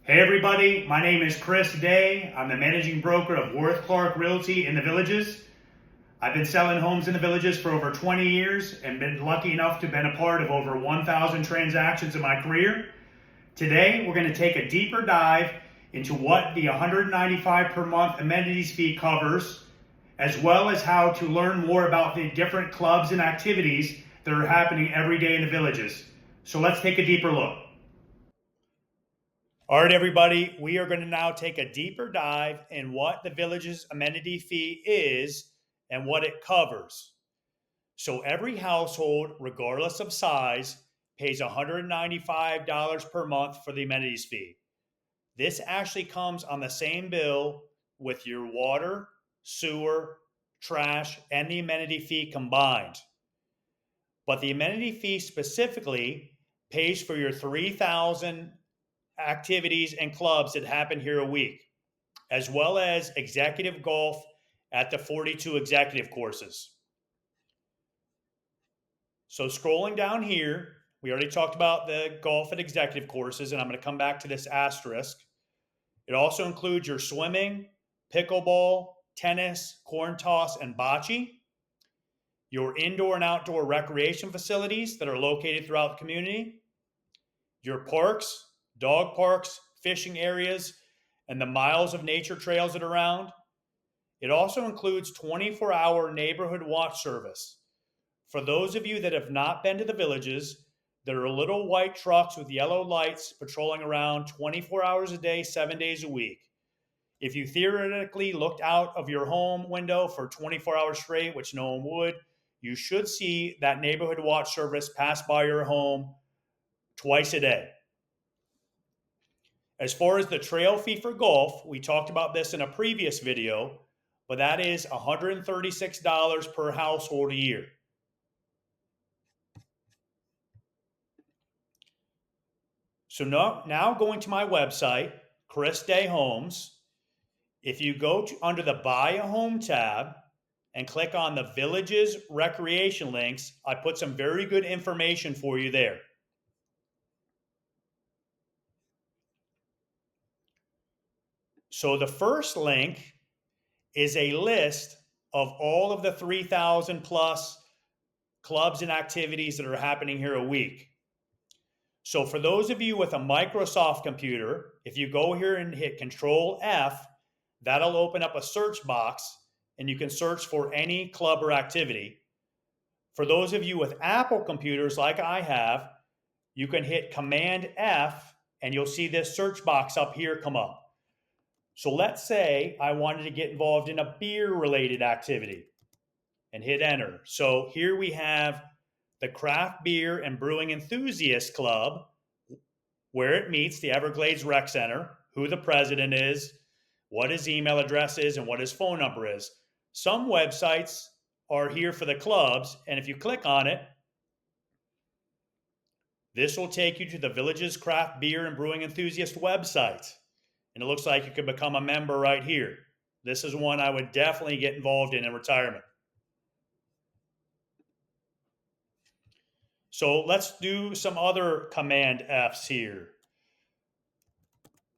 Hey everybody, my name is Chris Day. I'm the managing broker of Worth Park Realty in the Villages. I've been selling homes in the Villages for over 20 years and been lucky enough to have been a part of over 1,000 transactions in my career. Today, we're going to take a deeper dive into what the $195 per month amenities fee covers, as well as how to learn more about the different clubs and activities that are happening every day in the Villages. So let's take a deeper look. All right, everybody, we are going to now take a deeper dive in what the Village's amenity fee is and what it covers. So every household, regardless of size, pays $195 per month for the amenities fee. This actually comes on the same bill with your water, sewer, trash, and the amenity fee combined. But the amenity fee specifically pays for your 3,000 activities and clubs that happen here a week, as well as executive golf at the 42 executive courses. So scrolling down here, we already talked about the golf and executive courses, and I'm going to come back to this asterisk. It also includes your swimming, pickleball, tennis, corn toss, and bocce, your indoor and outdoor recreation facilities that are located throughout the community, your parks, dog parks, fishing areas, and the miles of nature trails that are around. It also includes 24-hour neighborhood watch service. For those of you that have not been to the Villages, there are little white trucks with yellow lights patrolling around 24 hours a day, 7 days a week. If you theoretically looked out of your home window for 24 hours straight, which no one would, you should see that neighborhood watch service pass by your home twice a day. As far as the trail fee for golf, we talked about this in a previous video, but that is $136 per household a year. So now going to my website, Chris Day Homes, if you go under the Buy a Home tab and click on the Villages Recreation links, I put some very good information for you there. So the first link is a list of all of the 3,000 plus clubs and activities that are happening here a week. So for those of you with a Microsoft computer, if you go here and hit Control F, that'll open up a search box and you can search for any club or activity. For those of you with Apple computers like I have, you can hit Command F and you'll see this search box up here come up. So let's say I wanted to get involved in a beer related activity and hit enter. So here we have the Craft Beer and Brewing Enthusiast Club, where it meets the Everglades Rec Center, who the president is, what his email address is, and what his phone number is. Some websites are here for the clubs, and if you click on it, this will take you to the Villages Craft Beer and Brewing Enthusiast website. And it looks like you can become a member right here. This is one I would definitely get involved in retirement. So let's do some other Command Fs here.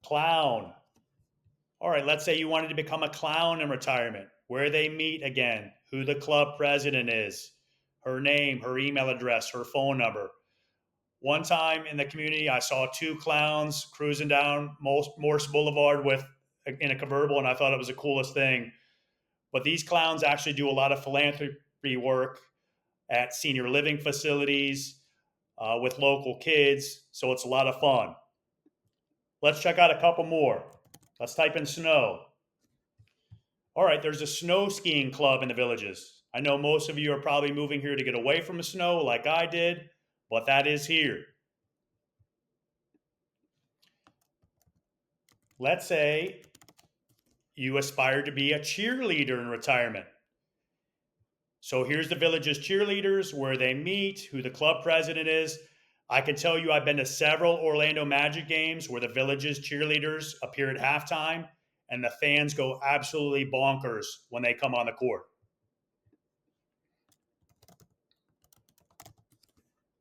Clown. All right, let's say you wanted to become a clown in retirement, where they meet again, who the club president is, her name, her email address, her phone number. One time in the community, I saw two clowns cruising down Morse Boulevard in a convertible, and I thought it was the coolest thing. But these clowns actually do a lot of philanthropy work at senior living facilities, with local kids, so it's a lot of fun. Let's check out a couple more. Let's type in snow. All right, there's a snow skiing club in the Villages. I know most of you are probably moving here to get away from the snow like I did, but that is here. Let's say you aspire to be a cheerleader in retirement. So here's the Villages cheerleaders, where they meet, who the club president is. I can tell you I've been to several Orlando Magic games where the Villages cheerleaders appear at halftime, and the fans go absolutely bonkers when they come on the court.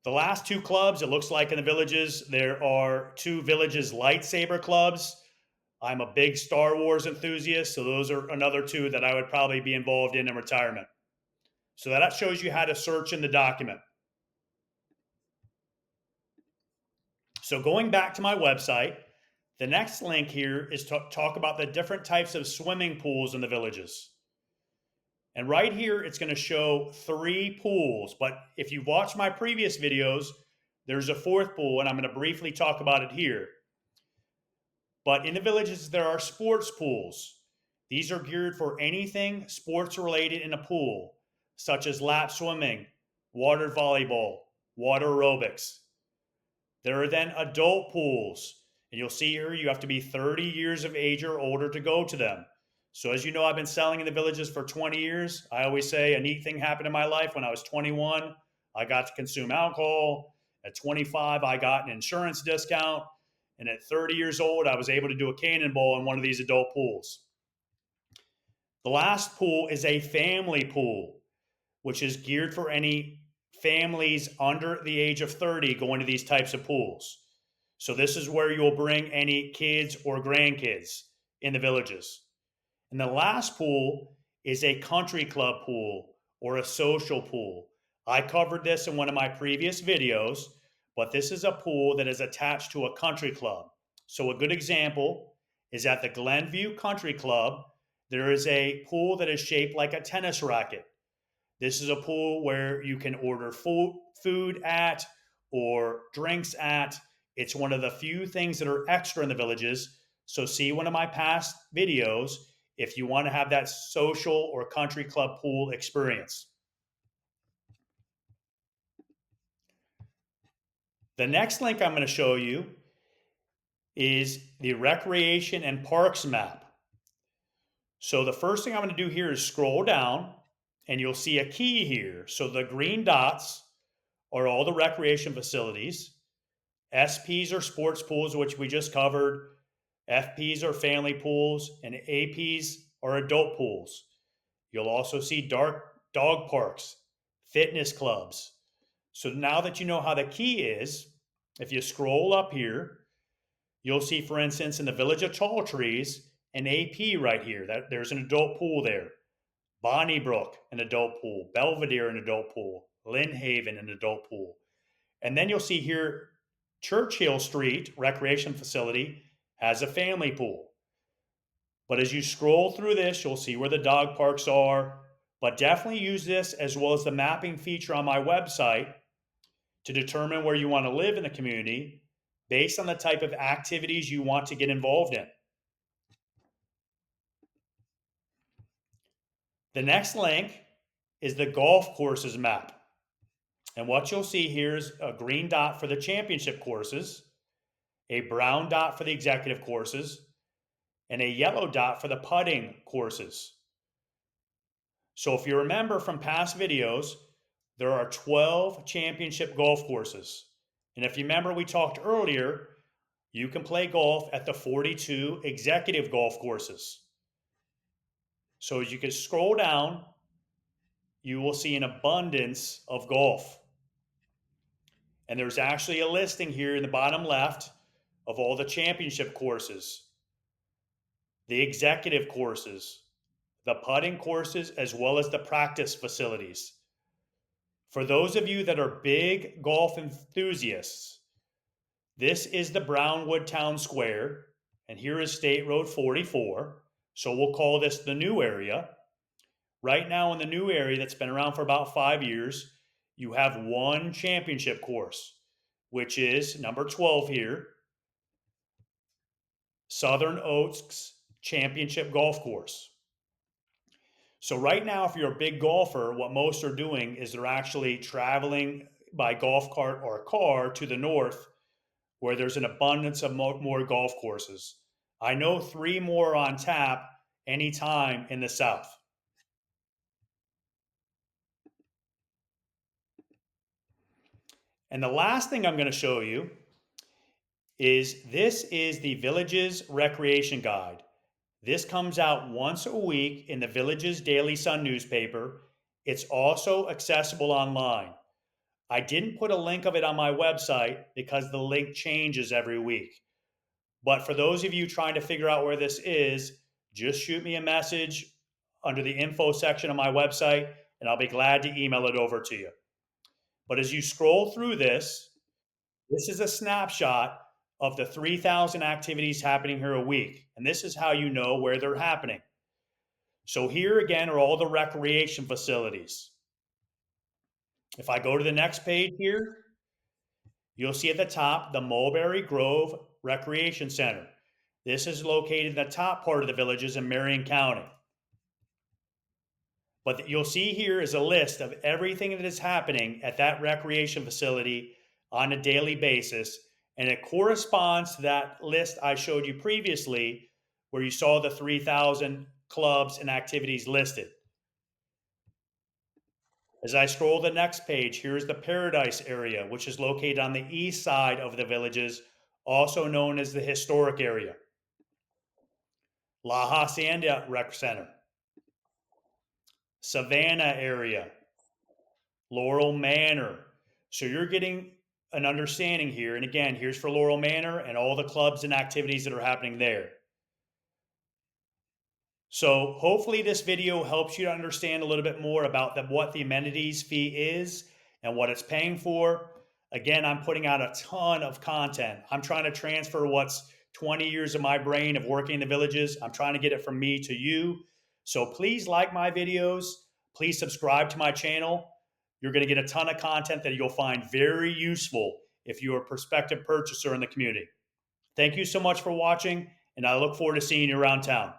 The last two clubs, it looks like in the villages, there are two villages lightsaber clubs. I'm a big Star Wars enthusiast, so those are another two that I would probably be involved in retirement. So that shows you how to search in the document. So going back to my website, the next link here is to talk about the different types of swimming pools in the villages. And right here, it's going to show 3 pools. But if you've watched my previous videos, there's a 4th pool, and I'm going to briefly talk about it here. But in the villages, there are sports pools. These are geared for anything sports related in a pool, such as lap swimming, water volleyball, water aerobics. There are then adult pools, and you'll see here you have to be 30 years of age or older to go to them. So as you know, I've been selling in the villages for 20 years. I always say a neat thing happened in my life. When I was 21, I got to consume alcohol. At 25, I got an insurance discount. And at 30 years old, I was able to do a cannonball in one of these adult pools. The last pool is a family pool, which is geared for any families under the age of 30 going to these types of pools. So this is where you'll bring any kids or grandkids in the villages. And the last pool is a country club pool or a social pool. I covered this in one of my previous videos, but this is a pool that is attached to a country club. So a good example is at the Glenview Country Club, there is a pool that is shaped like a tennis racket. This is a pool where you can order food at or drinks at. It's one of the few things that are extra in the villages. So see one of my past videos if you want to have that social or country club pool experience. The next link I'm going to show you is the recreation and parks map. So the first thing I'm going to do here is scroll down and you'll see a key here. So the green dots are all the recreation facilities. SPs are sports pools, which we just covered. FPs are family pools, and APs are adult pools. You'll also see dog parks, fitness clubs. So now that you know how the key is, if you scroll up here, you'll see, for instance, in the Village of Tall Trees, an AP right here. There's an adult pool there. Bonnybrook, an adult pool. Belvedere, an adult pool. Lynnhaven, an adult pool. And then you'll see here, Churchill Street Recreation Facility has a family pool. But as you scroll through this, you'll see where the dog parks are. But definitely use this as well as the mapping feature on my website to determine where you want to live in the community based on the type of activities you want to get involved in. The next link is the golf courses map. And what you'll see here is a green dot for the championship courses, a brown dot for the executive courses, and a yellow dot for the putting courses. So if you remember from past videos, there are 12 championship golf courses. And if you remember, we talked earlier, you can play golf at the 42 executive golf courses. So as you can scroll down, you will see an abundance of golf. And there's actually a listing here in the bottom left of all the championship courses, the executive courses, the putting courses, as well as the practice facilities. For those of you that are big golf enthusiasts, this is the Brownwood Town Square, and here is State Road 44. So we'll call this the new area. Right now in the new area that's been around for about 5 years, you have one championship course, which is number 12 here, Southern Oaks Championship Golf Course. So right now, if you're a big golfer, what most are doing is they're actually traveling by golf cart or car to the north where there's an abundance of more golf courses. I know 3 more on tap anytime in the south. And the last thing I'm going to show you is this is the Villages Recreation Guide. This comes out once a week in the Villages Daily Sun newspaper. It's also accessible online. I didn't put a link of it on my website because the link changes every week. But for those of you trying to figure out where this is, just shoot me a message under the info section of my website, and I'll be glad to email it over to you. But as you scroll through this is a snapshot of the 3,000 activities happening here a week. And this is how you know where they're happening. So here again are all the recreation facilities. If I go to the next page here, you'll see at the top the Mulberry Grove Recreation Center. This is located in the top part of the villages in Marion County. But you'll see here is a list of everything that is happening at that recreation facility on a daily basis. And it corresponds to that list I showed you previously, where you saw the 3,000 clubs and activities listed. As I scroll the next page, here's the Paradise area, which is located on the east side of the villages, also known as the historic area. La Hacienda Rec Center, Savannah area, Laurel Manor. So you're getting an understanding here. And again, here's for Laurel Manor and all the clubs and activities that are happening there. So hopefully this video helps you to understand a little bit more about what the amenities fee is and what it's paying for. Again, I'm putting out a ton of content. I'm trying to transfer what's 20 years of my brain of working in the villages. I'm trying to get it from me to you. So please like my videos. Please subscribe to my channel. You're going to get a ton of content that you'll find very useful if you're a prospective purchaser in the community. Thank you so much for watching, and I look forward to seeing you around town.